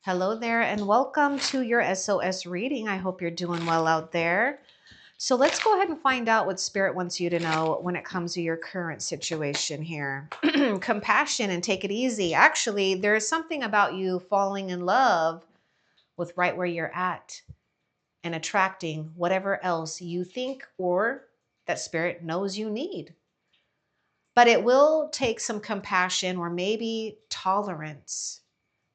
Hello there and welcome to your SOS reading. I hope you're doing well out there. So let's go ahead and find out what Spirit wants you to know when it comes to your current situation here. Compassion and take it easy. Actually, there's something about you falling in love with right where you're at and attracting whatever else you think or that Spirit knows you need. But it will take some compassion or maybe tolerance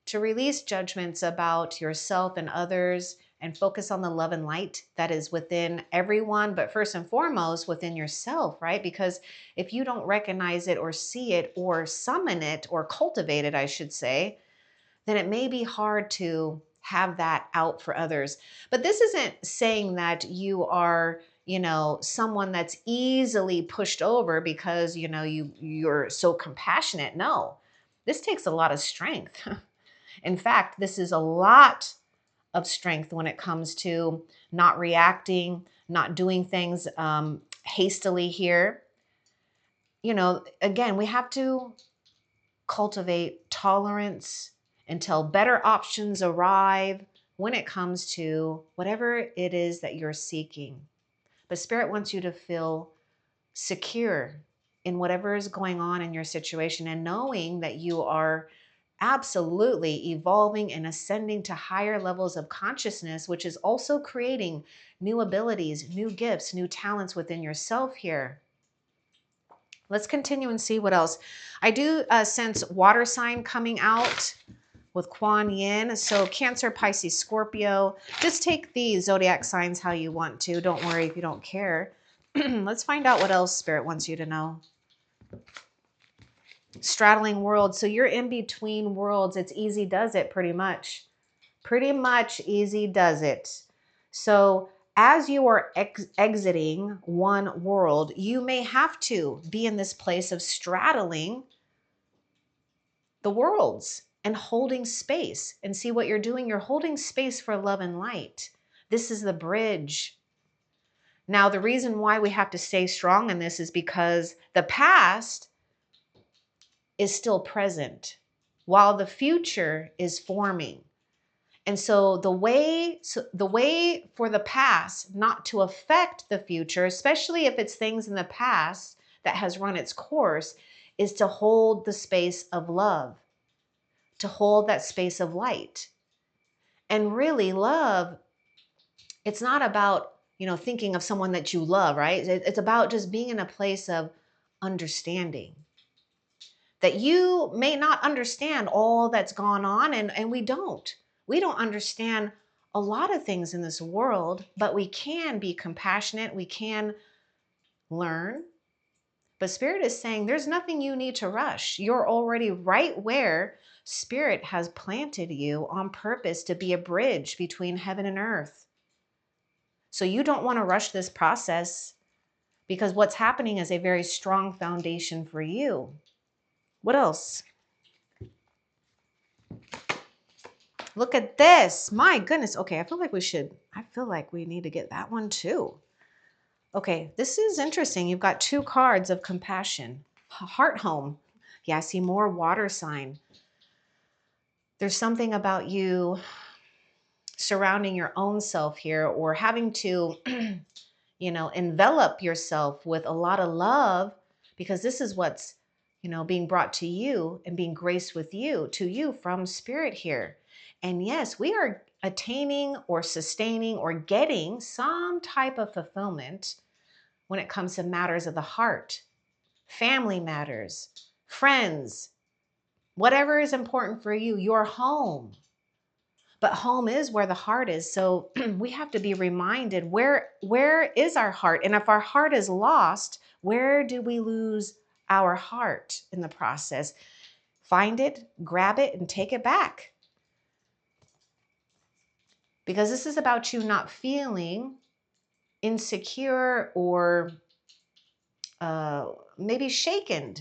to release judgments about yourself and others and focus on the love and light that is within everyone, but first and foremost within yourself, right? Because if you don't recognize it or see it or summon it or cultivate it, I should say, then it may be hard to have that out for others. But this isn't saying that you are, someone that's easily pushed over because, you're so compassionate. No, this takes a lot of strength. In fact, this is a lot of strength when it comes to not reacting, not doing things hastily here. Again, we have to cultivate tolerance until better options arrive when it comes to whatever it is that you're seeking. But Spirit wants you to feel secure in whatever is going on in your situation and knowing that you are absolutely evolving and ascending to higher levels of consciousness, which is also creating new abilities, new gifts, new talents within yourself here. Let's continue and see what else. I do sense water sign coming out with Kuan Yin. So Cancer, Pisces, Scorpio. Just take the zodiac signs how you want to. Don't worry if you don't care. Let's find out what else Spirit wants you to know. Straddling worlds. So you're in between worlds. It's easy does it pretty much. Pretty much easy does it. So as you are exiting one world, you may have to be in this place of straddling the worlds and holding space. And see what you're doing? You're holding space for love and light. This is the bridge. Now, the reason why we have to stay strong in this is because the past is still present while the future is forming. And so the way for the past not to affect the future, especially if it's things in the past that has run its course, is to hold the space of love, to hold that space of light. And really love, it's not about, thinking of someone that you love, right? It's about just being in a place of understanding. That you may not understand all that's gone on, and we don't. We don't understand a lot of things in this world, but we can be compassionate. We can learn. But Spirit is saying there's nothing you need to rush. You're already right where Spirit has planted you on purpose to be a bridge between heaven and earth. So you don't want to rush this process because what's happening is a very strong foundation for you. What else? Look at this. My goodness. Okay, I feel like we need to get that one too. Okay, this is interesting. You've got two cards of compassion. Heart home. Yeah, I see more water sign. There's something about you surrounding your own self here or having to, envelop yourself with a lot of love because this is what's, being brought to you and being graced with you, to you from Spirit here. And yes, we are attaining or sustaining or getting some type of fulfillment when it comes to matters of the heart, family matters, friends, whatever is important for you, your home. But home is where the heart is. So we have to be reminded where is our heart? And if our heart is lost, where do we lose our heart in the process? Find it, grab it, and take it back. Because this is about you not feeling insecure or maybe shaken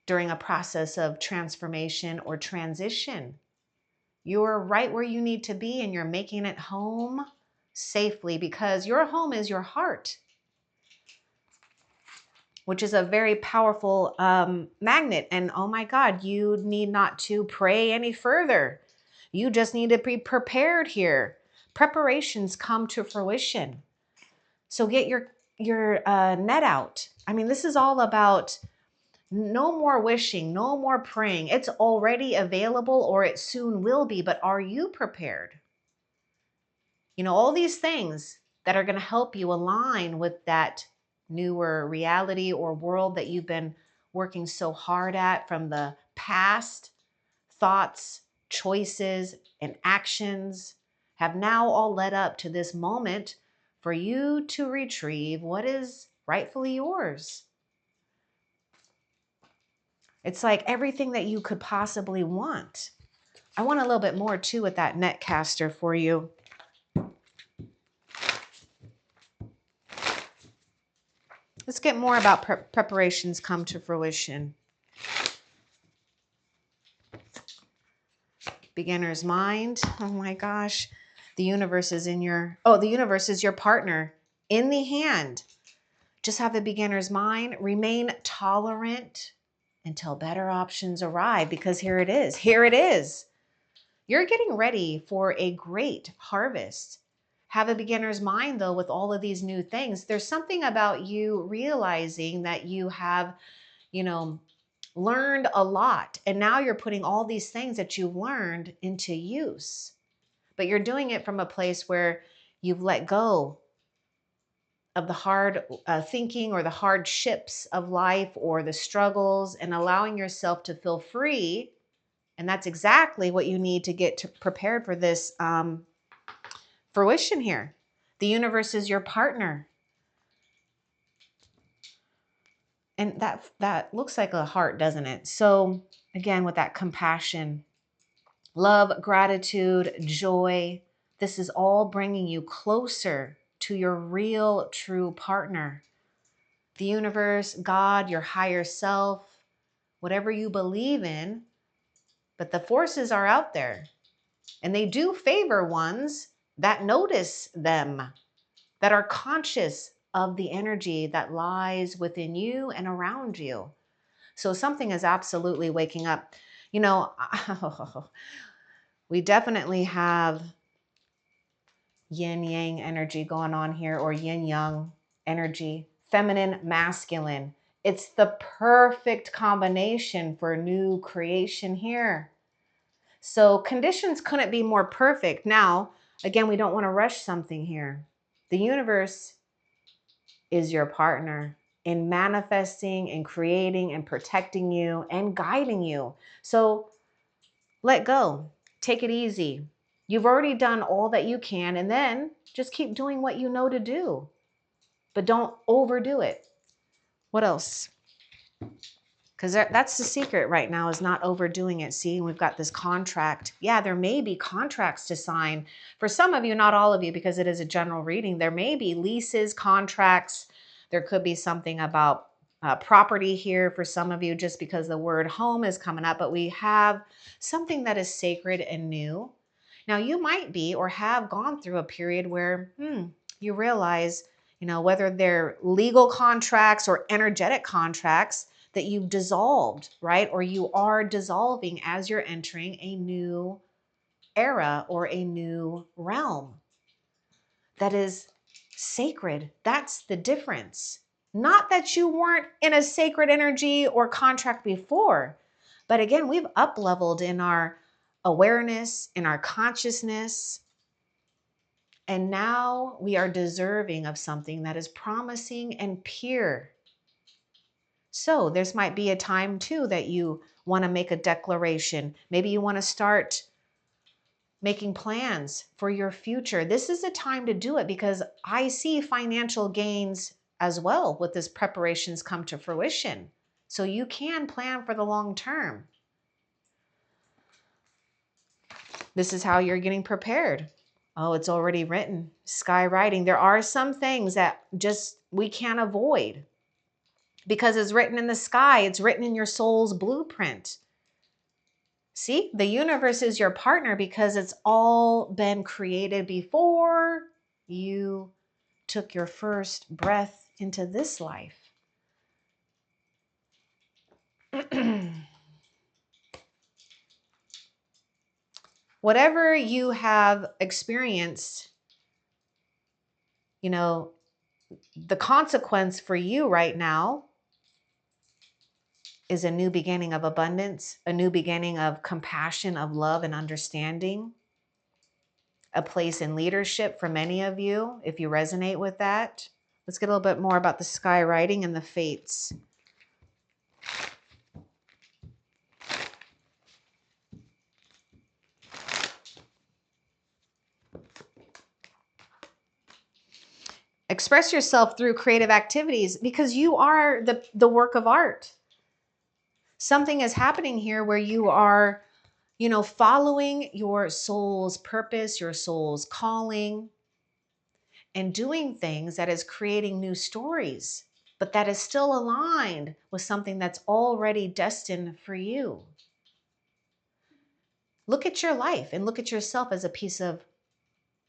during a process of transformation or transition. You're right where you need to be and you're making it home safely because your home is your heart. which is a very powerful magnet. And oh my God, you need not to pray any further. You just need to be prepared here. Preparations come to fruition. So get your net out. I mean, this is all about no more wishing, no more praying. It's already available, or it soon will be, but are you prepared? You know, all these things that are going to help you align with that newer reality or world that you've been working so hard at from the past. Thoughts, choices, and actions have now all led up to this moment for you to retrieve what is rightfully yours. It's like everything that you could possibly want. I want a little bit more too with that netcaster for you. Let's get more about preparations come to fruition. Beginner's mind. Oh my gosh. The universe is the universe is your partner in the hand. Just have the beginner's mind. Remain tolerant until better options arrive, because here it is. Here it is. You're getting ready for a great harvest. Have a beginner's mind, though, with all of these new things. There's something about you realizing that you have, learned a lot. And now you're putting all these things that you've learned into use. But you're doing it from a place where you've let go of the hard thinking or the hardships of life or the struggles, and allowing yourself to feel free. And that's exactly what you need to get prepared for this fruition here. The universe is your partner. And that looks like a heart, doesn't it? So again, with that compassion, love, gratitude, joy, this is all bringing you closer to your real, true partner. The universe, God, your higher self, whatever you believe in, but the forces are out there, and they do favor ones that notice them, that are conscious of the energy that lies within you and around you. So something is absolutely waking up. We definitely have yin yang energy going on here, or yin yang energy, feminine, masculine. It's the perfect combination for new creation here. So conditions couldn't be more perfect. Now, again, we don't want to rush something here. The universe is your partner in manifesting and creating and protecting you and guiding you. So let go. Take it easy. You've already done all that you can, and then just keep doing what you know to do. But don't overdo it. What else? Because that's the secret right now, is not overdoing it. See, we've got this contract. Yeah, there may be contracts to sign. For some of you, not all of you, because it is a general reading, there may be leases, contracts. There could be something about property here for some of you, just because the word home is coming up. But we have something that is sacred and new. Now, you might be or have gone through a period where you realize, whether they're legal contracts or energetic contracts, that you've dissolved, right? Or you are dissolving as you're entering a new era or a new realm that is sacred. That's the difference. Not that you weren't in a sacred energy or contract before, but again, we've up-leveled in our awareness, in our consciousness, and now we are deserving of something that is promising and pure. So this might be a time too that you want to make a declaration. Maybe you want to start making plans for your future. This is a time to do it, because I see financial gains as well with this preparations come to fruition. So you can plan for the long term. This is how you're getting prepared. Oh, it's already written. Skywriting. There are some things that just we can't avoid, because it's written in the sky. It's written in your soul's blueprint. See, the universe is your partner because it's all been created before you took your first breath into this life. Whatever you have experienced, you know, the consequence for you right now is a new beginning of abundance, a new beginning of compassion, of love and understanding, a place in leadership for many of you, if you resonate with that. Let's get a little bit more about the sky writing and the fates. Express yourself through creative activities because you are the work of art. Something is happening here where you are, you know, following your soul's purpose, your soul's calling, and doing things that is creating new stories, but that is still aligned with something that's already destined for you. Look at your life and look at yourself as a piece of,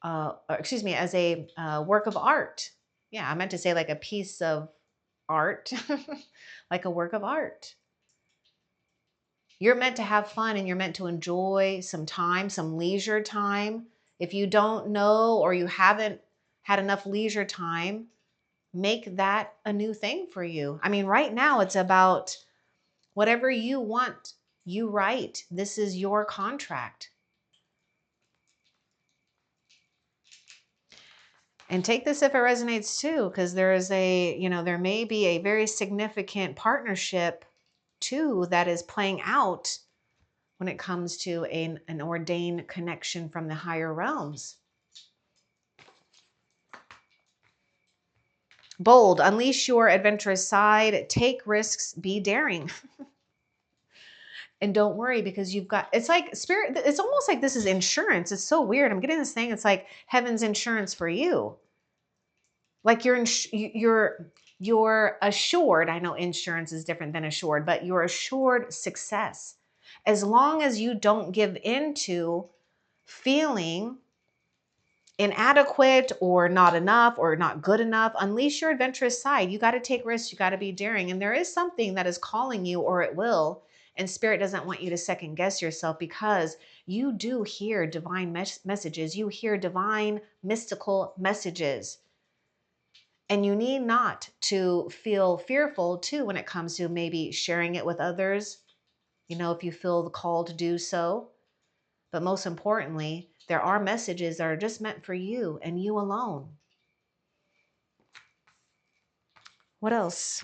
as a work of art. Yeah, I meant to say like a piece of art, like a work of art. You're meant to have fun and you're meant to enjoy some time, some leisure time. If you don't know or you haven't had enough leisure time, make that a new thing for you. I mean, right now it's about whatever you want, you write. This is your contract. And take this if it resonates too, because there is a, you know, there may be a very significant partnership too that is playing out when it comes to an ordained connection from the higher realms. Bold, unleash your adventurous side, take risks, be daring. And don't worry because you've got, it's like spirit, it's almost like this is insurance. It's so weird. I'm getting this thing. It's like heaven's insurance for you. Like you're assured. I know insurance is different than assured, but you're assured success. As long as you don't give into feeling inadequate or not enough or not good enough, unleash your adventurous side. You got to take risks. You got to be daring. And there is something that is calling you, or it will. And spirit doesn't want you to second guess yourself because you do hear divine messages. You hear divine mystical messages. And you need not to feel fearful too when it comes to maybe sharing it with others, you know, if you feel the call to do so. But most importantly, there are messages that are just meant for you and you alone. What else?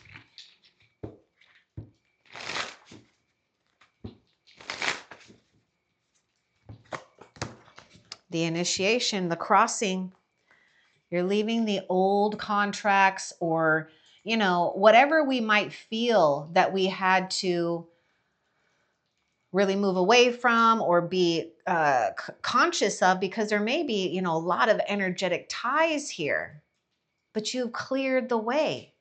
The initiation, the crossing. You're leaving the old contracts or, you know, whatever we might feel that we had to really move away from or be conscious of, because there may be, you know, a lot of energetic ties here, but you've cleared the way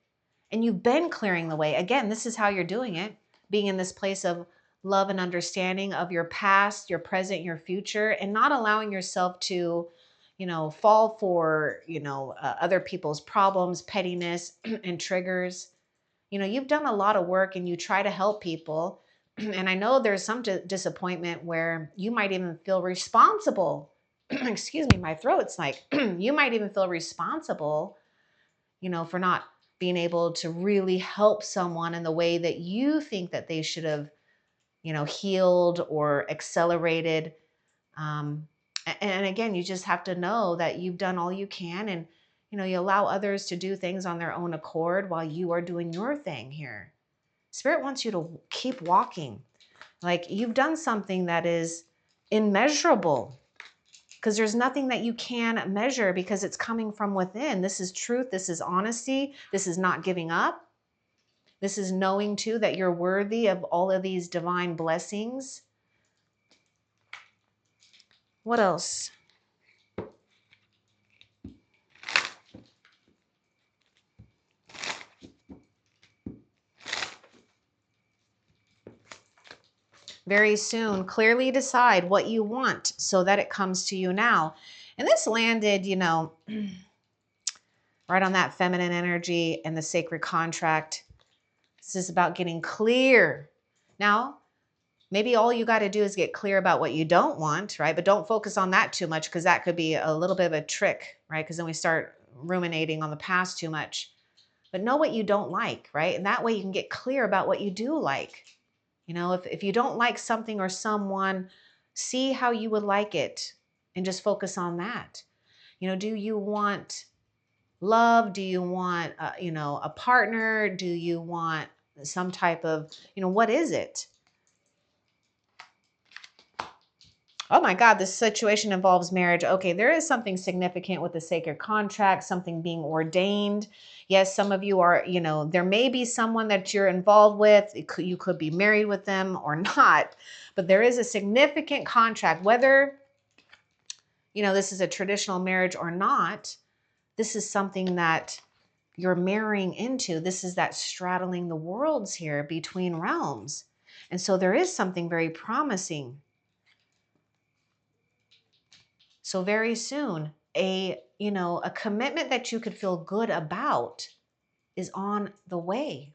and you've been clearing the way. Again, this is how you're doing it, being in this place of love and understanding of your past, your present, your future, and not allowing yourself to, you know, fall for, you know, other people's problems, pettiness, and triggers. You know, you've done a lot of work and you try to help people. And I know there's some disappointment where you might even feel responsible. Excuse me, my throat's like, you might even feel responsible, you know, for not being able to really help someone in the way that you think that they should have, you know, healed or accelerated. And again, you just have to know that you've done all you can, and, you know, you allow others to do things on their own accord while you are doing your thing here. Spirit wants you to keep walking. Like you've done something that is immeasurable, because there's nothing that you can measure because it's coming from within. This is truth. This is honesty. This is not giving up. This is knowing too that you're worthy of all of these divine blessings. What else? Very soon, clearly decide what you want so that it comes to you now. And this landed, you know, right on that feminine energy and the sacred contract. This is about getting clear Now, maybe all you got to do is get clear about what you don't want, right? But don't focus on that too much, because that could be a little bit of a trick, right? Because then we start ruminating on the past too much. But know what you don't like, right? And that way you can get clear about what you do like. You know, if you don't like something or someone, see how you would like it and just focus on that. You know, do you want love? Do you want, you know, a partner? Do you want some type of, you know, what is it? Oh my God, this situation involves marriage. Okay, there is something significant with the sacred contract, something being ordained. Yes, some of you are, you know, there may be someone that you're involved with. You could be married with them or not, but there is a significant contract, whether, you know, this is a traditional marriage or not. This is something that you're marrying into. This is that straddling the worlds here between realms. And so there is something very promising. So very soon, you know, a commitment that you could feel good about is on the way.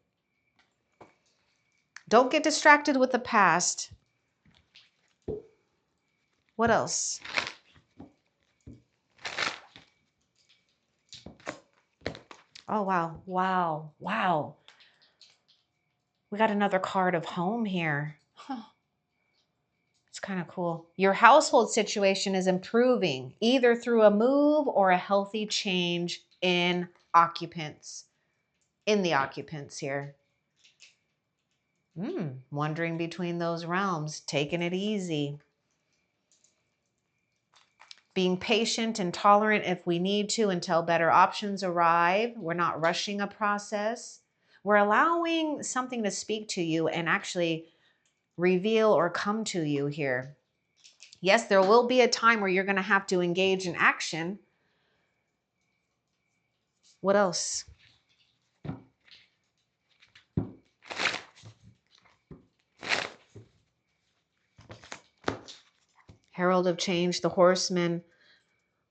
Don't get distracted with the past. What else? Oh, wow. Wow. Wow. We got another card of home here. Huh. It's kind of cool. Your household situation is improving, either through a move or a healthy change in the occupants here. Wandering between those realms, taking it easy. Being patient and tolerant if we need to until better options arrive. We're not rushing a process. We're allowing something to speak to you and actually reveal or come to you here. Yes, there will be a time where you're going to have to engage in action. What else? Herald of Change, the Horseman.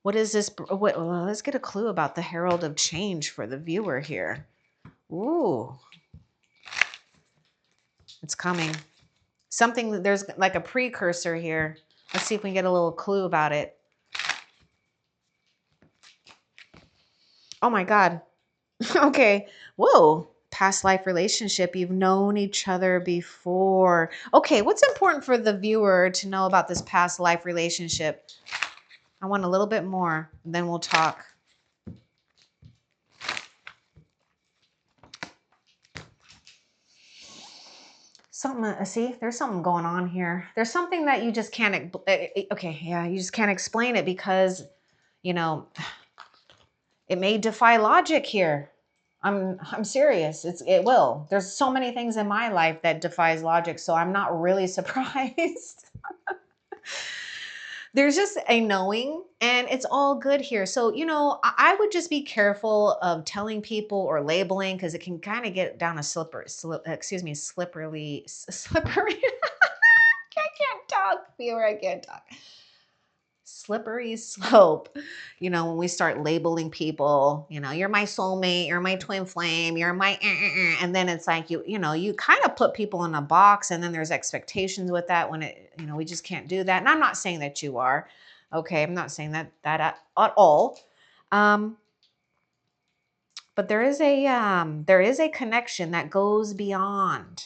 What is this? Well, let's get a clue about the Herald of Change for the viewer here. Ooh, it's coming. Something, there's like a precursor here. Let's see if we can get a little clue about it. Oh my God. Okay. Whoa. Past life relationship. You've known each other before. Okay. What's important for the viewer to know about this past life relationship? I want a little bit more, and then we'll talk. Something, see, there's something going on here. There's something that you just can't, okay, yeah, you just can't explain it because, you know, it may defy logic here. I'm serious. It will. There's so many things in my life that defies logic, so I'm not really surprised. There's just a knowing, and it's all good here. So, you know, I would just be careful of telling people or labeling, because it can kind of get down a slippery. I can't talk, viewer. I can't talk. Slippery slope. You know, when we start labeling people, you know, you're my soulmate, you're my twin flame, you're my, and then it's like, you know, you kind of put people in a box, and then there's expectations with that when it, you know, we just can't do that. And I'm not saying that you are, okay. I'm not saying that at all. But there is a connection that goes beyond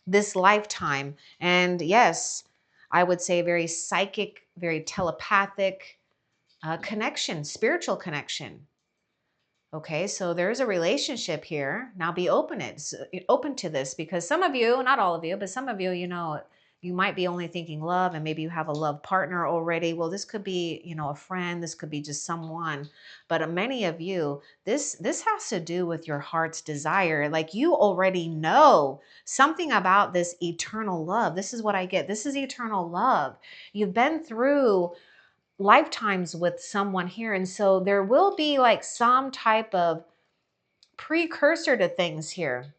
this lifetime. And yes, I would say very psychic, very telepathic connection, spiritual connection. Okay, so there's a relationship here. Now be open to this, because some of you, not all of you, but some of you, you know, you might be only thinking love, and maybe you have a love partner already. Well, this could be, you know, a friend. This could be just someone. But many of you, this has to do with your heart's desire. Like, you already know something about this eternal love. This is what I get. This is eternal love. You've been through lifetimes with someone here. And so there will be like some type of precursor to things here.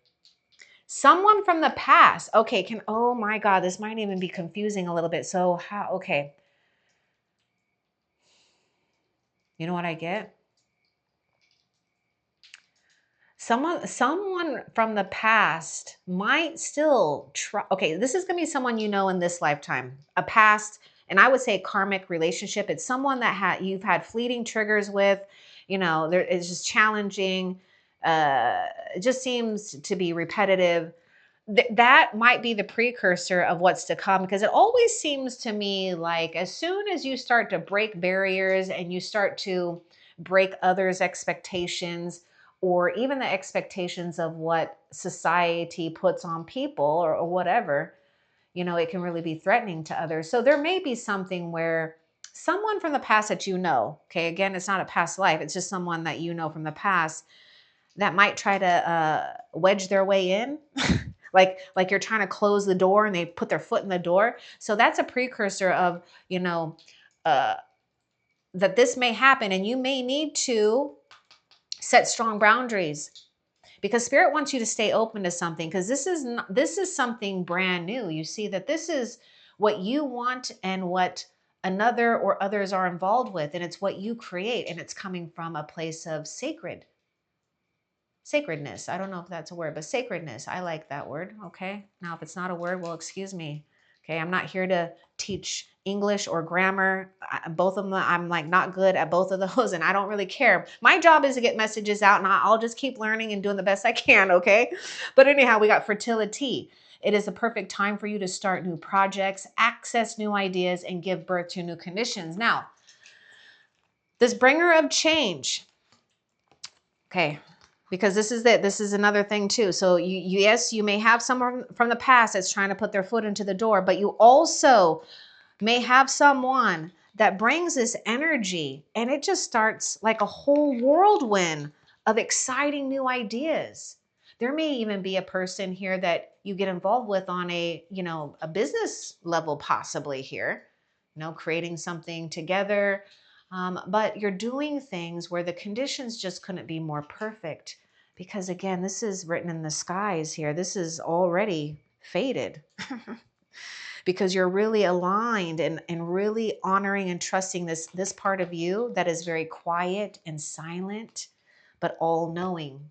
Someone from the past. Okay, oh my God, this might even be confusing a little bit. So how, okay. You know what I get? Someone from the past might still try. Okay, this is going to be someone you know in this lifetime, a past, and I would say karmic relationship. It's someone that you've had fleeting triggers with, there it's just challenging. It just seems to be repetitive. That might be the precursor of what's to come, because it always seems to me like as soon as you start to break barriers and you start to break others' expectations, or even the expectations of what society puts on people, or whatever, it can really be threatening to others. So there may be something where someone from the past that okay, again, it's not a past life, it's just someone that you know from the past that might try to wedge their way in. like you're trying to close the door and they put their foot in the door. So that's a precursor of, uh, that this may happen, and you may need to set strong boundaries, because spirit wants you to stay open to something, because this is something brand new. You see that this is what you want and what another or others are involved with, and it's what you create, and it's coming from a place of sacredness. I don't know if that's a word, but sacredness. I like that word. Okay. Now, if it's not a word, well, excuse me. Okay. I'm not here to teach English or grammar. Both of them, I'm like not good at both of those, and I don't really care. My job is to get messages out, and I'll just keep learning and doing the best I can. Okay. But anyhow, we got fertility. It is a perfect time for you to start new projects, access new ideas, and give birth to new conditions. Now, this bringer of change. Okay, because this is another thing too. So yes, you may have someone from the past that's trying to put their foot into the door, but you also may have someone that brings this energy, and it just starts like a whole whirlwind of exciting new ideas. There may even be a person here that you get involved with on a business level, possibly here, creating something together. But you're doing things where the conditions just couldn't be more perfect, because again, this is written in the skies here. This is already fated. Because you're really aligned and really honoring and trusting this part of you that is very quiet and silent, but all knowing.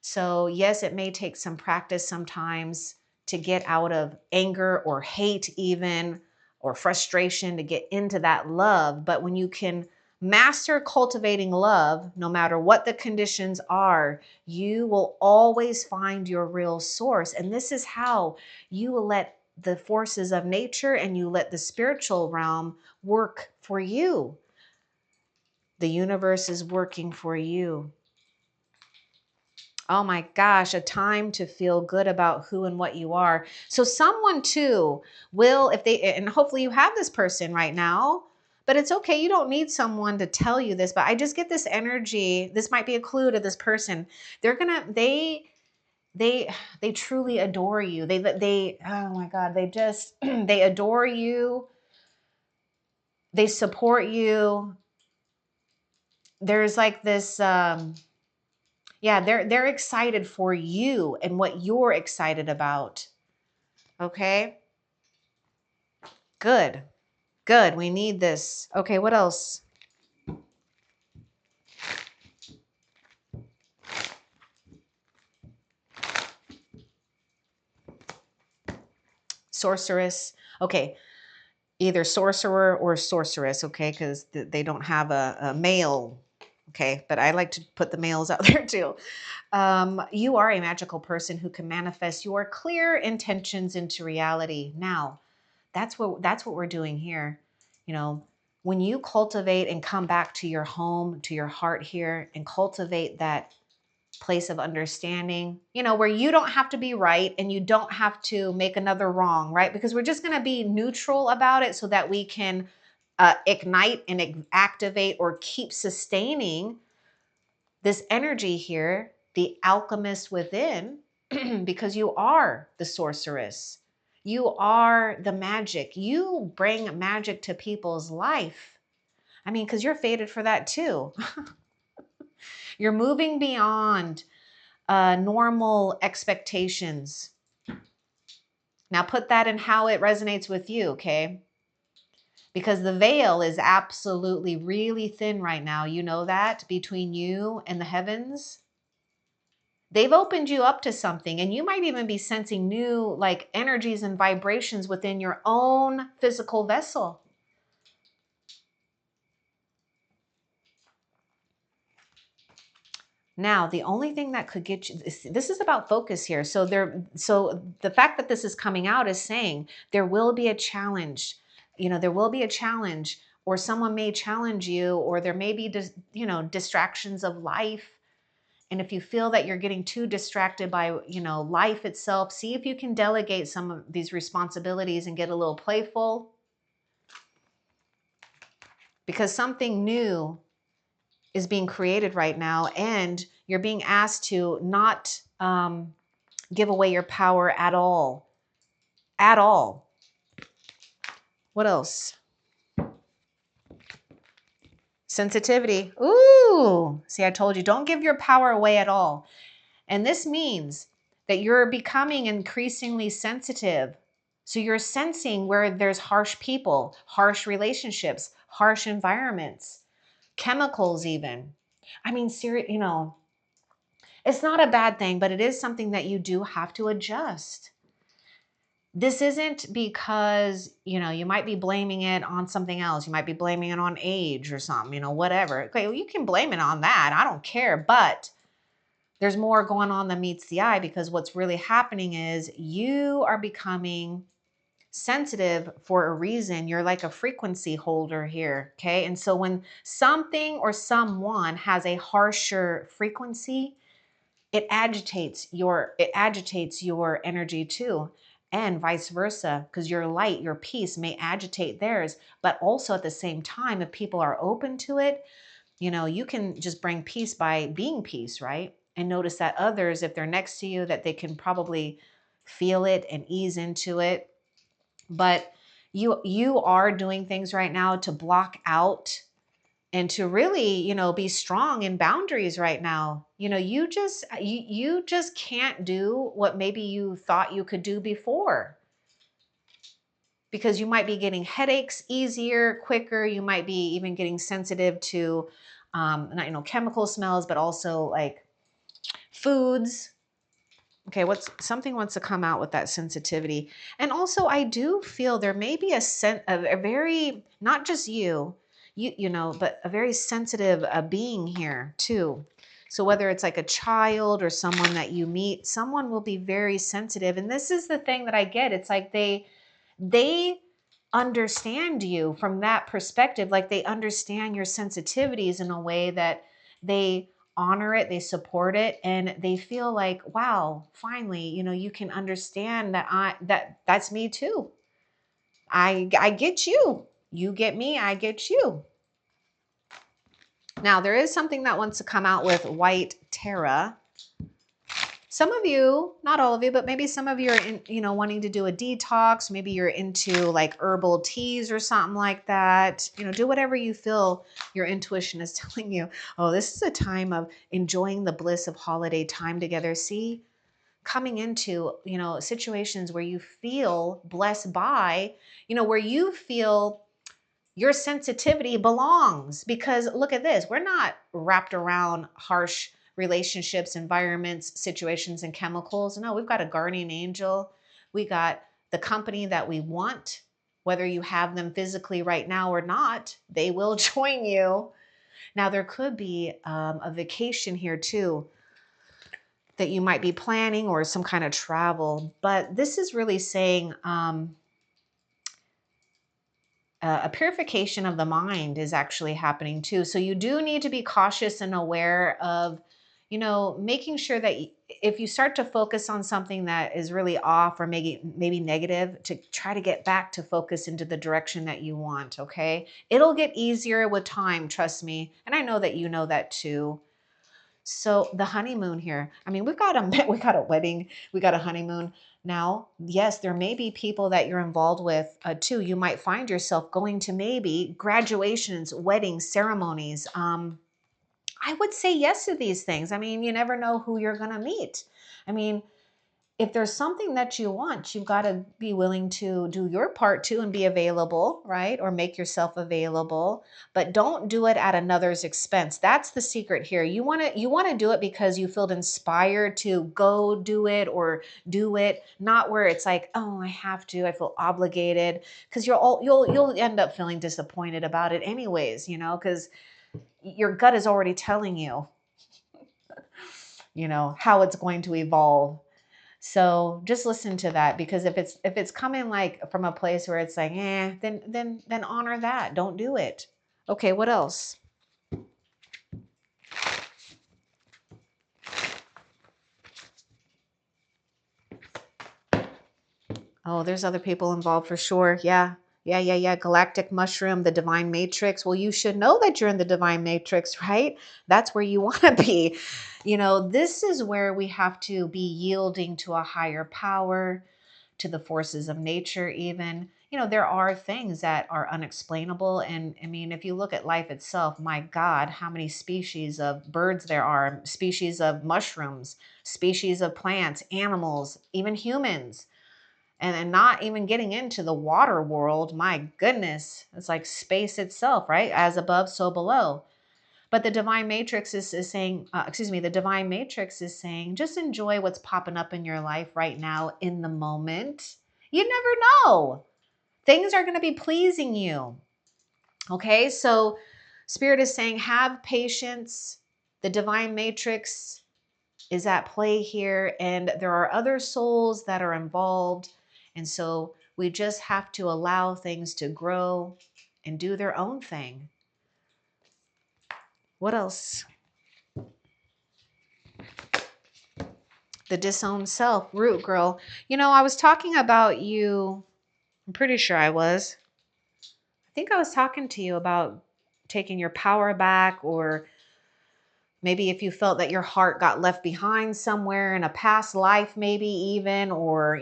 So yes, it may take some practice sometimes to get out of anger or hate even, or frustration, to get into that love. But when you can master cultivating love, no matter what the conditions are, you will always find your real source. And this is how you will let the forces of nature and you let the spiritual realm work for you. The universe is working for you. Oh my gosh, a time to feel good about who and what you are. So someone too will, if they, and hopefully you have this person right now, but it's okay. You don't need someone to tell you this, but I just get this energy. This might be a clue to this person. They truly adore you. Oh my God, they just, they adore you. They support you. There's like this, yeah, they're excited for you and what you're excited about. Okay. Good. Good. We need this. Okay. What else? Sorceress. Okay. Either sorcerer or sorceress. Okay. Because they don't have a male. Okay. But I like to put the males out there too. You are a magical person who can manifest your clear intentions into reality. Now, that's what we're doing here. When you cultivate and come back to your home, to your heart here, and cultivate that place of understanding, where you don't have to be right and you don't have to make another wrong, right? Because we're just going to be neutral about it so that we can ignite and activate or keep sustaining this energy here, the alchemist within, because you are the sorceress. You are the magic. You bring magic to people's life. I mean, because you're fated for that too. You're moving beyond normal expectations. Now put that in how it resonates with you, okay? Because the veil is absolutely really thin right now. You know that, between you and the heavens. They've opened you up to something, and you might even be sensing new like energies and vibrations within your own physical vessel. Now, the only thing that could get you, this is about focus here. So the fact that this is coming out is saying there will be a challenge. There will be a challenge, or someone may challenge you, or there may be, distractions of life. And if you feel that you're getting too distracted by, life itself, see if you can delegate some of these responsibilities and get a little playful, because something new is being created right now, and you're being asked to not give away your power at all. At all. What else? Sensitivity. Ooh, see, I told you, don't give your power away at all. And this means that you're becoming increasingly sensitive. So you're sensing where there's harsh people, harsh relationships, harsh environments, chemicals even. I mean, it's not a bad thing, but it is something that you do have to adjust. This isn't because, you might be blaming it on something else. You might be blaming it on age or something, whatever. Okay, well, you can blame it on that. I don't care. But there's more going on than meets the eye, because what's really happening is you are becoming sensitive for a reason. You're like a frequency holder here. Okay. And so when something or someone has a harsher frequency, it agitates your energy too, and vice versa, because your light, your peace may agitate theirs. But also at the same time, if people are open to it, you can just bring peace by being peace, right? And notice that others, if they're next to you, that they can probably feel it and ease into it. But you are doing things right now to block out and to really, be strong in boundaries right now. You just can't do what maybe you thought you could do before, because you might be getting headaches easier, quicker. You might be even getting sensitive to not chemical smells, but also like foods. Okay, something wants to come out with that sensitivity. And also I do feel there may be a very, not just but a very sensitive being here too. So whether it's like a child or someone that you meet, someone will be very sensitive. And this is the thing that I get. It's like they understand you from that perspective. Like they understand your sensitivities in a way that they honor it, they support it, and they feel like, wow, finally, you can understand that's me too. I get you. You get me, I get you. Now, there is something that wants to come out with white Terra. Some of you, not all of you, but maybe some of you are wanting to do a detox. Maybe you're into like herbal teas or something like that. Do whatever you feel your intuition is telling you. Oh, this is a time of enjoying the bliss of holiday time together. See, coming into, situations where you feel blessed by, where you feel your sensitivity belongs. Because look at this, we're not wrapped around harsh relationships, environments, situations, and chemicals. No, we've got a guardian angel. We got the company that we want. Whether you have them physically right now or not, they will join you. Now, there could be a vacation here too that you might be planning, or some kind of travel. But this is really saying a purification of the mind is actually happening too. So you do need to be cautious and aware of, making sure that if you start to focus on something that is really off or maybe negative, to try to get back to focus into the direction that you want. Okay. It'll get easier with time. Trust me. And I know that you know that too. So the honeymoon here, I mean, we got a wedding, we got a honeymoon. Now, yes, there may be people that you're involved with too. You might find yourself going to maybe graduations, weddings, ceremonies. I would say yes to these things. I mean, you never know who you're going to meet. I mean, if there's something that you want, you've got to be willing to do your part too and be available, right? Or make yourself available, but don't do it at another's expense. That's the secret here. You want to do it because you feel inspired to go do it or do it, not where it's like, oh, I have to, I feel obligated, because you'll end up feeling disappointed about it anyways, because your gut is already telling you, how it's going to evolve. So just listen to that, because if it's coming like from a place where it's like, then honor that. Don't do it. Okay, what else? Oh, there's other people involved for sure. Yeah. Yeah. Galactic mushroom, the divine matrix. Well, you should know that you're in the divine matrix, right? That's where you want to be. This is where we have to be yielding to a higher power, to the forces of nature, even. There are things that are unexplainable. And I mean, if you look at life itself, my God, how many species of birds there are, species of mushrooms, species of plants, animals, even humans. And not even getting into the water world. My goodness, it's like space itself, right? As above, so below. But the divine matrix is saying, the divine matrix is saying, just enjoy what's popping up in your life right now in the moment. You never know. Things are going to be pleasing you. Okay, so Spirit is saying, have patience. The divine matrix is at play here, and there are other souls that are involved. And so we just have to allow things to grow and do their own thing. What else? The disowned self, root girl. I was talking about you. I'm pretty sure I was. I think I was talking to you about taking your power back, or maybe if you felt that your heart got left behind somewhere in a past life, maybe even, or,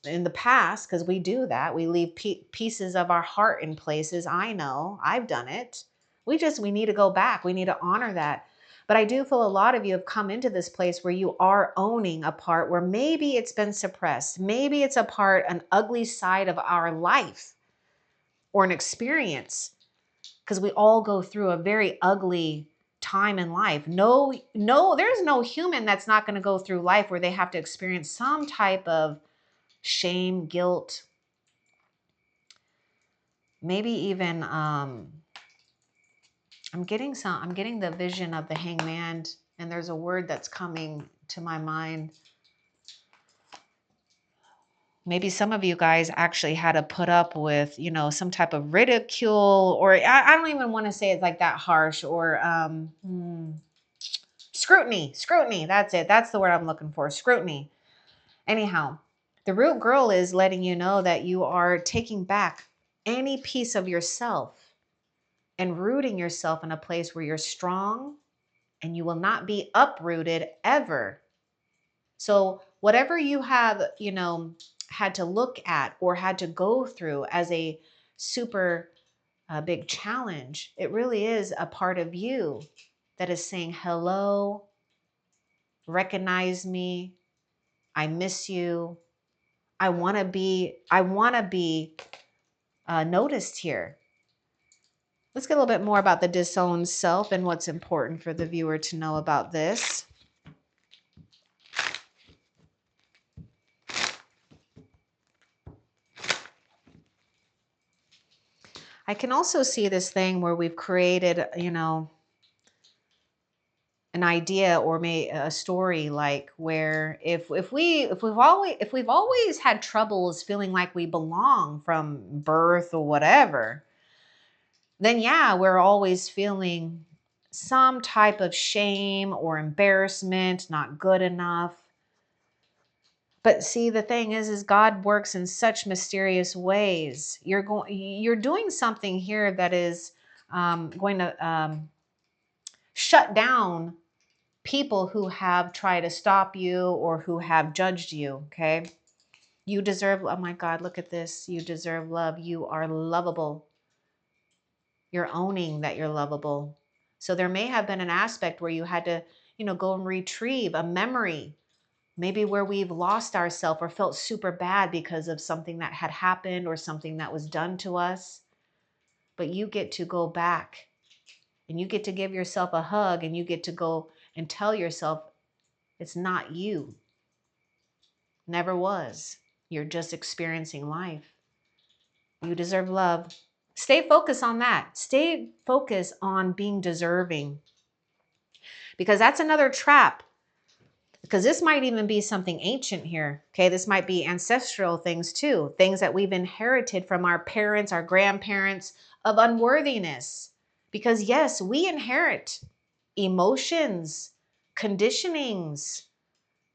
in the past, because we do that. We leave pieces of our heart in places. I know, I've done it. We need to go back. We need to honor that. But I do feel a lot of you have come into this place where you are owning a part where maybe it's been suppressed. Maybe it's an ugly side of our life or an experience, because we all go through a very ugly time in life. No, there's no human that's not going to go through life where they have to experience some type of shame, guilt, maybe even I'm getting the vision of the hangman, and there's a word that's coming to my mind. Maybe some of you guys actually had to put up with, some type of ridicule, or I don't even want to say it like that harsh, or scrutiny. That's it. That's the word I'm looking for. Scrutiny. Anyhow, the root girl is letting you know that you are taking back any piece of yourself and rooting yourself in a place where you're strong, and you will not be uprooted ever. So whatever you have, had to look at or had to go through as a super big challenge, it really is a part of you that is saying, hello, recognize me, I miss you. I want to be noticed here. Let's get a little bit more about the disowned self and what's important for the viewer to know about this. I can also see this thing where we've created, an idea or made a story, like where if we've always had troubles feeling like we belong from birth or whatever, then yeah, we're always feeling some type of shame or embarrassment, not good enough. But see, the thing is God works in such mysterious ways. You're doing something here that is going to shut down people who have tried to stop you or who have judged you. Okay, you deserve. Oh my God, look at this. You deserve love. You are lovable. You're owning that you're lovable. So there may have been an aspect where you had to, go and retrieve a memory. Maybe where we've lost ourselves or felt super bad because of something that had happened or something that was done to us. But you get to go back and you get to give yourself a hug and you get to go and tell yourself it's not you. Never was. You're just experiencing life. You deserve love. Stay focused on that. Stay focused on being deserving. Because that's another trap. Because this might even be something ancient here. Okay, this might be ancestral things too. Things that we've inherited from our parents, our grandparents of unworthiness. Because yes, we inherit emotions, conditionings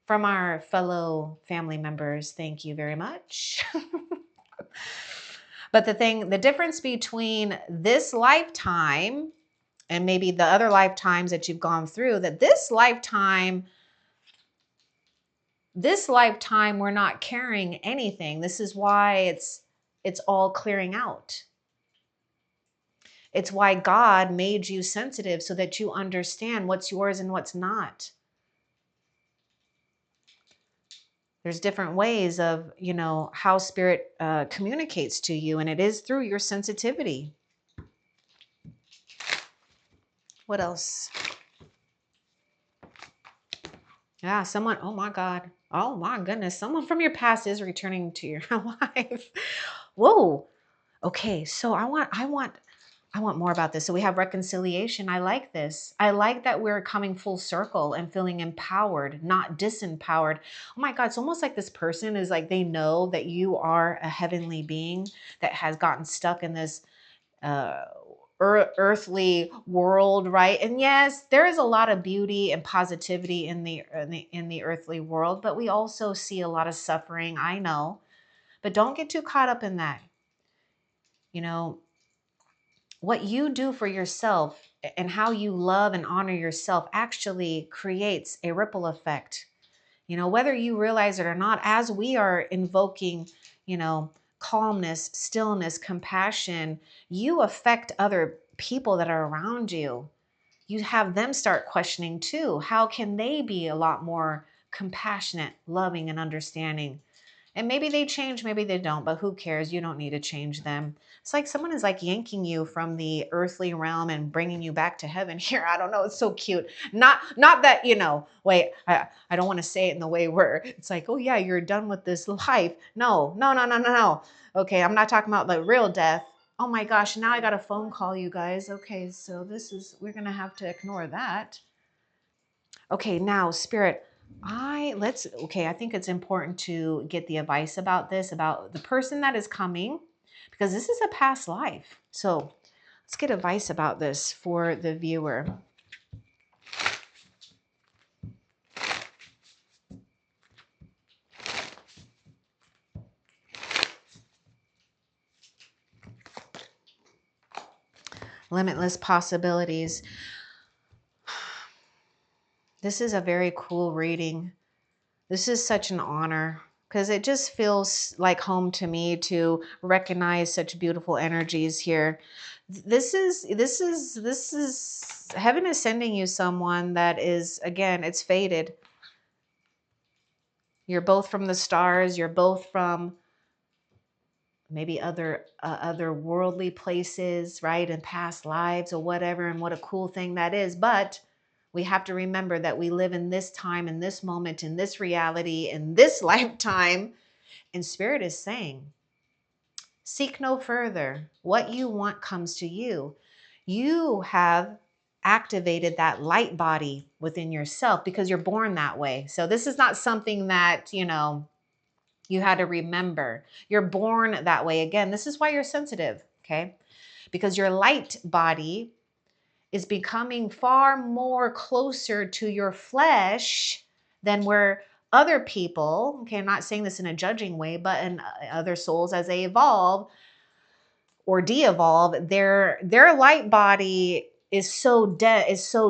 from our fellow family members. Thank you very much. But the difference between this lifetime and maybe the other lifetimes that you've gone through, that this lifetime, we're not carrying anything. This is why it's all clearing out. It's why God made you sensitive so that you understand what's yours and what's not. There's different ways of, how spirit communicates to you, and it is through your sensitivity. What else? Yeah, someone, oh my God. Oh my goodness. Someone from your past is returning to your life. Whoa. Okay. So I want more about this. So we have reconciliation. I like this. I like that we're coming full circle and feeling empowered, not disempowered. Oh my God. It's almost like this person is like, they know that you are a heavenly being that has gotten stuck in this earthly world, right? And yes, there is a lot of beauty and positivity in the earthly world, but we also see a lot of suffering. I know, but don't get too caught up in that. What you do for yourself and how you love and honor yourself actually creates a ripple effect. Whether you realize it or not, as we are invoking, calmness, stillness, compassion, you affect other people that are around you. You have them start questioning too. How can they be a lot more compassionate, loving, and understanding? And maybe they change, maybe they don't, but who cares? You don't need to change them. It's like someone is like yanking you from the earthly realm and bringing you back to heaven here. I don't know. It's so cute. Not that, wait, I don't want to say it in the way where it's like, oh yeah, you're done with this life. No. Okay, I'm not talking about the real death. Oh my gosh, now I got a phone call, you guys. Okay, so we're going to have to ignore that. Okay, now spirit, I think it's important to get the advice about this, about the person that is coming, because this is a past life. So let's get advice about this for the viewer. Limitless possibilities. This is a very cool reading. This is such an honor because it just feels like home to me to recognize such beautiful energies here. This is heaven is sending you someone that is, again, it's fated. You're both from the stars. You're both from maybe other worldly places, right? And past lives or whatever. And what a cool thing that is. But we have to remember that we live in this time, in this moment, in this reality, in this lifetime. And Spirit is saying, seek no further. What you want comes to you. You have activated that light body within yourself because you're born that way. So this is not something that, you had to remember. You're born that way. Again, this is why you're sensitive, okay? Because your light body is becoming far more closer to your flesh than where other people, okay, I'm not saying this in a judging way, but in other souls as they evolve or de-evolve, their light body is so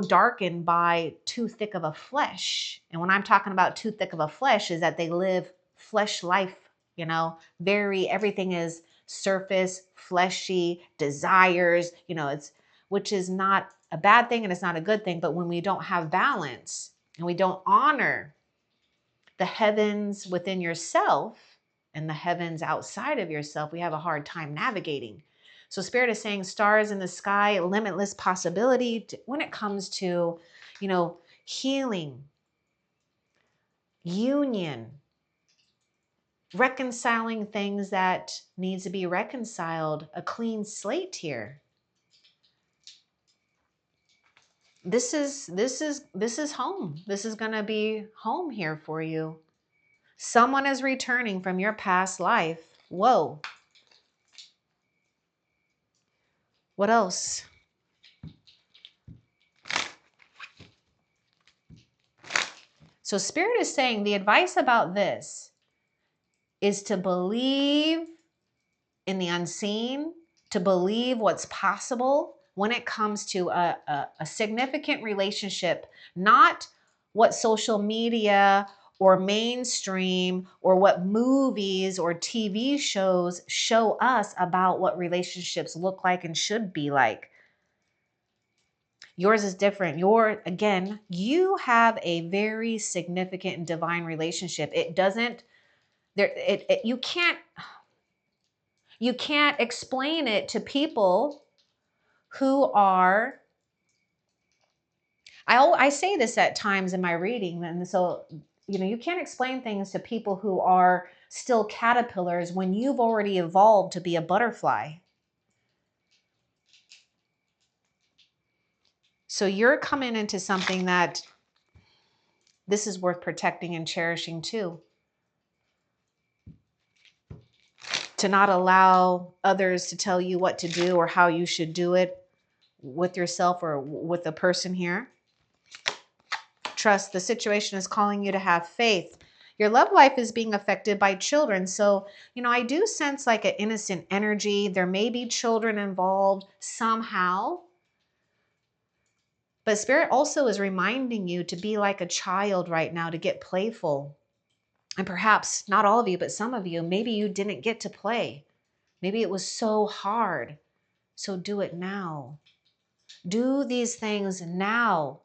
darkened by too thick of a flesh. And when I'm talking about too thick of a flesh is that they live flesh life, everything is surface, fleshy, desires, which is not a bad thing and it's not a good thing. But when we don't have balance and we don't honor The heavens within yourself and the heavens outside of yourself, we have a hard time navigating. So Spirit is saying stars in the sky, limitless possibility when it comes to, healing, union, reconciling things that needs to be reconciled, a clean slate here. This is home. This is going to be home here for you. Someone is returning from your past life. Whoa. What else? So Spirit is saying the advice about this is to believe in the unseen, to believe what's possible when it comes to a significant relationship, not what social media or mainstream or what movies or TV shows show us about what relationships look like and should be like. Yours is different. You have a very significant and divine relationship. You can't explain it to people who are, I say this at times in my reading, and so, you can't explain things to people who are still caterpillars when you've already evolved to be a butterfly. So you're coming into something that this is worth protecting and cherishing too. To not allow others to tell you what to do or how you should do it with yourself or with the person here. Trust, the situation is calling you to have faith. Your love life is being affected by children. So, I do sense like an innocent energy. There may be children involved somehow. But Spirit also is reminding you to be like a child right now, to get playful. And perhaps not all of you, but some of you, maybe you didn't get to play. Maybe it was so hard. So do it now. Do these things now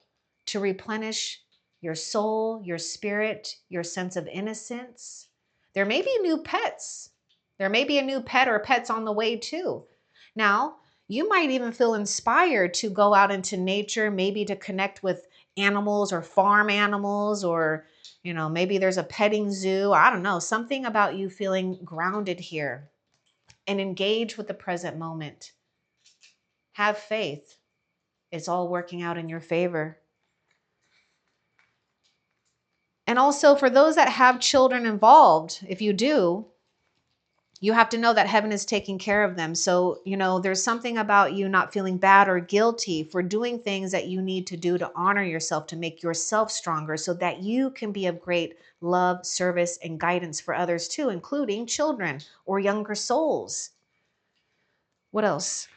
to replenish your soul, your spirit, your sense of innocence. There may be new pets. There may be a new pet or pets on the way too. Now, you might even feel inspired to go out into nature, maybe to connect with animals or farm animals, or, maybe there's a petting zoo. I don't know, something about you feeling grounded here, and engage with the present moment. Have faith. It's all working out in your favor. And also for those that have children involved, if you do, you have to know that heaven is taking care of them. So, there's something about you not feeling bad or guilty for doing things that you need to do to honor yourself, to make yourself stronger so that you can be of great love, service, and guidance for others too, including children or younger souls. What else?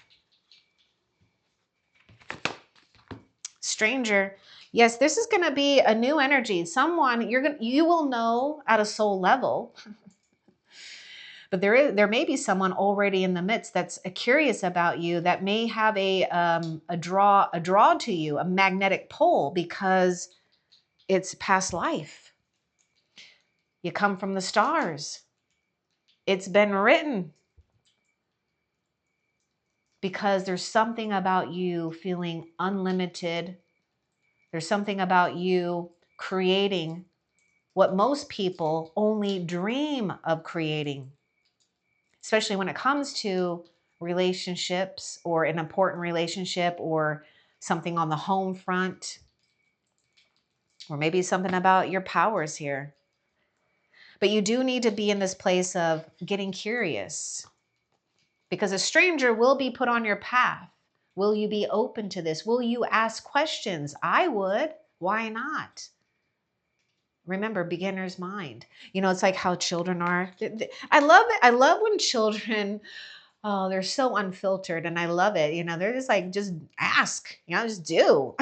Stranger. Yes, this is going to be a new energy. Someone you will know at a soul level. But there may be someone already in the midst that's curious about you, that may have a draw to you, a magnetic pull, because it's past life. You come from the stars. It's been written. Because there's something about you feeling unlimited. There's something about you creating what most people only dream of creating. Especially when it comes to relationships or an important relationship or something on the home front, or maybe something about your powers here. But you do need to be in this place of getting curious, because a stranger will be put on your path. Will you be open to this? Will you ask questions? I would. Why not? Remember, beginner's mind. It's like how children are. I love it. I love when children, oh, they're so unfiltered, and I love it. They're just like, just ask, just do.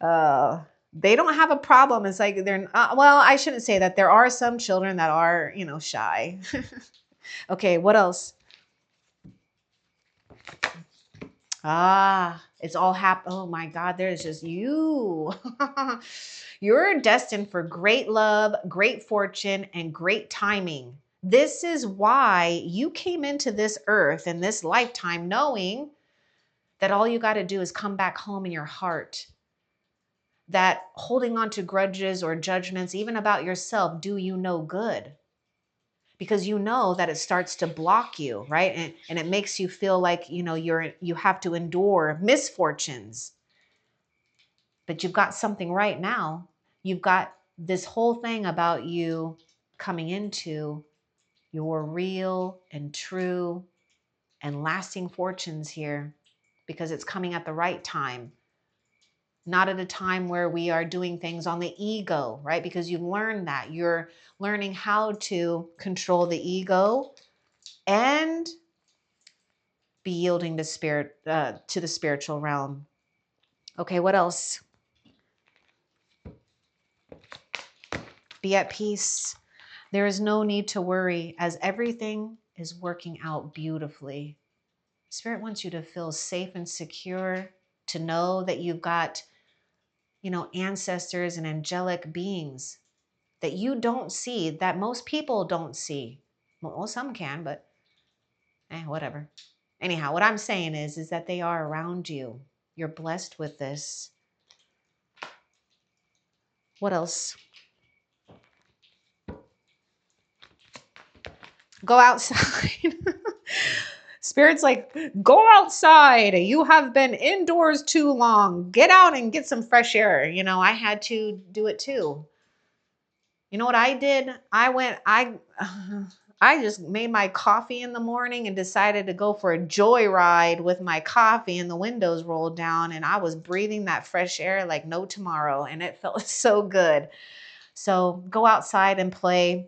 They don't have a problem. It's like well, I shouldn't say that. There are some children that are, shy. Okay, what else? Ah, it's all oh my God, there's just you. You're destined for great love, great fortune, and great timing. This is why you came into this earth in this lifetime knowing that all you got to do is come back home in your heart. That holding on to grudges or judgments, even about yourself, do you no good. Because you know that it starts to block you, right? And it makes you feel like, you have to endure misfortunes. But you've got something right now. You've got this whole thing about you coming into your real and true and lasting fortunes here, because it's coming at the right time. Not at a time where we are doing things on the ego, right? Because you've learned that. You're learning how to control the ego and be yielding to spirit, to the spiritual realm. Okay, what else? Be at peace. There is no need to worry, as everything is working out beautifully. Spirit wants you to feel safe and secure, to know that you've got, ancestors and angelic beings that you don't see, that most people don't see. Well, some can, but whatever. Anyhow, what I'm saying is that they are around you. You're blessed with this. What else? Go outside. Spirit's like, go outside. You have been indoors too long. Get out and get some fresh air. I had to do it too. You know what I did? I just made my coffee in the morning and decided to go for a joyride with my coffee and the windows rolled down, and I was breathing that fresh air like no tomorrow, and it felt so good. So go outside and play.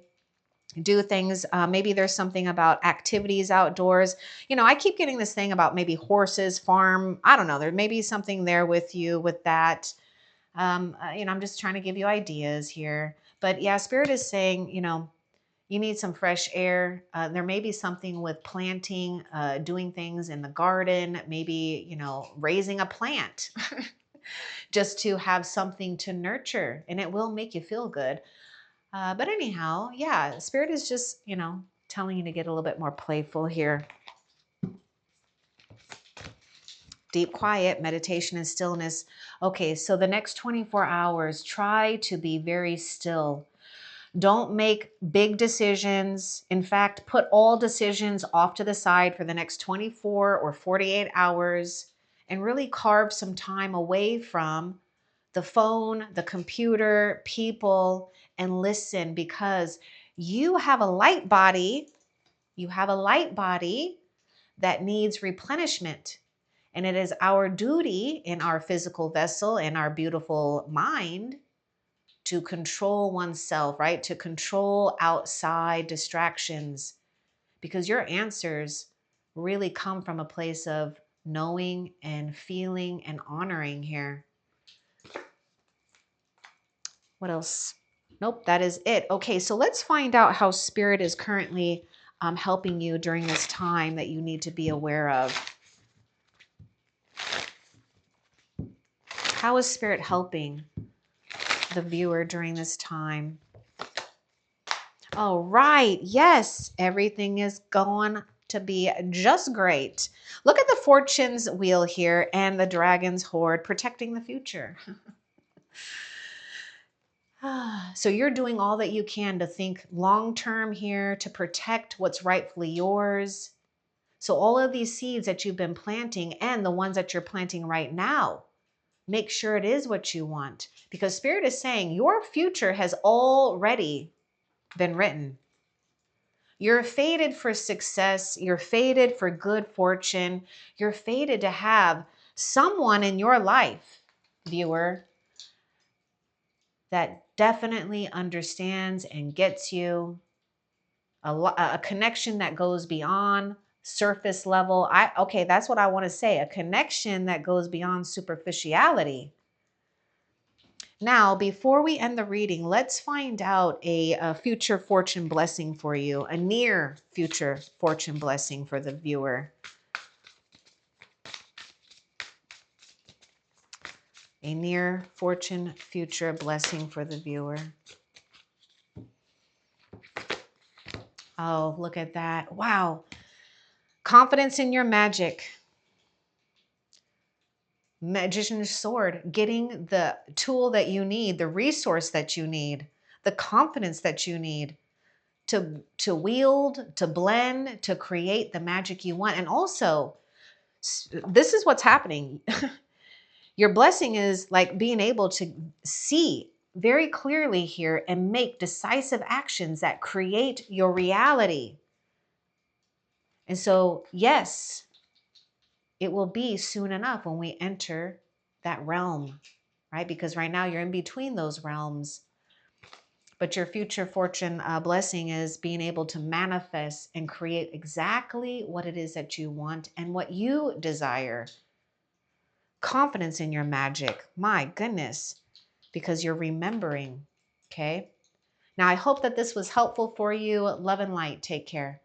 Do things. Maybe there's something about activities outdoors. I keep getting this thing about maybe horses, farm. I don't know. There may be something there with you with that. I'm just trying to give you ideas here. But yeah, Spirit is saying, you need some fresh air. There may be something with planting, doing things in the garden, maybe, raising a plant just to have something to nurture, and it will make you feel good. But anyhow, yeah, Spirit is just, telling you to get a little bit more playful here. Deep quiet, meditation and stillness. Okay, so the next 24 hours, try to be very still. Don't make big decisions. In fact, put all decisions off to the side for the next 24 or 48 hours and really carve some time away from the phone, the computer, people, and listen, because you have a light body. You have a light body that needs replenishment. And it is our duty in our physical vessel and our beautiful mind to control oneself, right? To control outside distractions, because your answers really come from a place of knowing and feeling and honoring here. What else? Nope, that is it. Okay, so let's find out how Spirit is currently helping you during this time that you need to be aware of. How is Spirit helping the viewer during this time? All right. Yes, everything is going to be just great. Look at the fortune's wheel here and the dragon's hoard protecting the future. So you're doing all that you can to think long-term here, to protect what's rightfully yours. So all of these seeds that you've been planting and the ones that you're planting right now, make sure it is what you want, because Spirit is saying your future has already been written. You're fated for success. You're fated for good fortune. You're fated to have someone in your life, viewer, that definitely understands and gets you, a connection that goes beyond surface level. Okay, that's what I want to say. A connection that goes beyond superficiality. Now, before we end the reading, let's find out a future fortune blessing for you, a near future fortune blessing for the viewer. A near fortune future blessing for the viewer. Oh, look at that. Wow. Confidence in your magic. Magician's sword, getting the tool that you need, the resource that you need, the confidence that you need to wield, to blend, to create the magic you want. And also, this is what's happening. Your blessing is like being able to see very clearly here and make decisive actions that create your reality. And so, yes, it will be soon enough when we enter that realm, right? Because right now you're in between those realms. But your future fortune blessing is being able to manifest and create exactly what it is that you want and what you desire. Confidence in your magic. My goodness. Because you're remembering. Okay. Now, I hope that this was helpful for you. Love and light. Take care.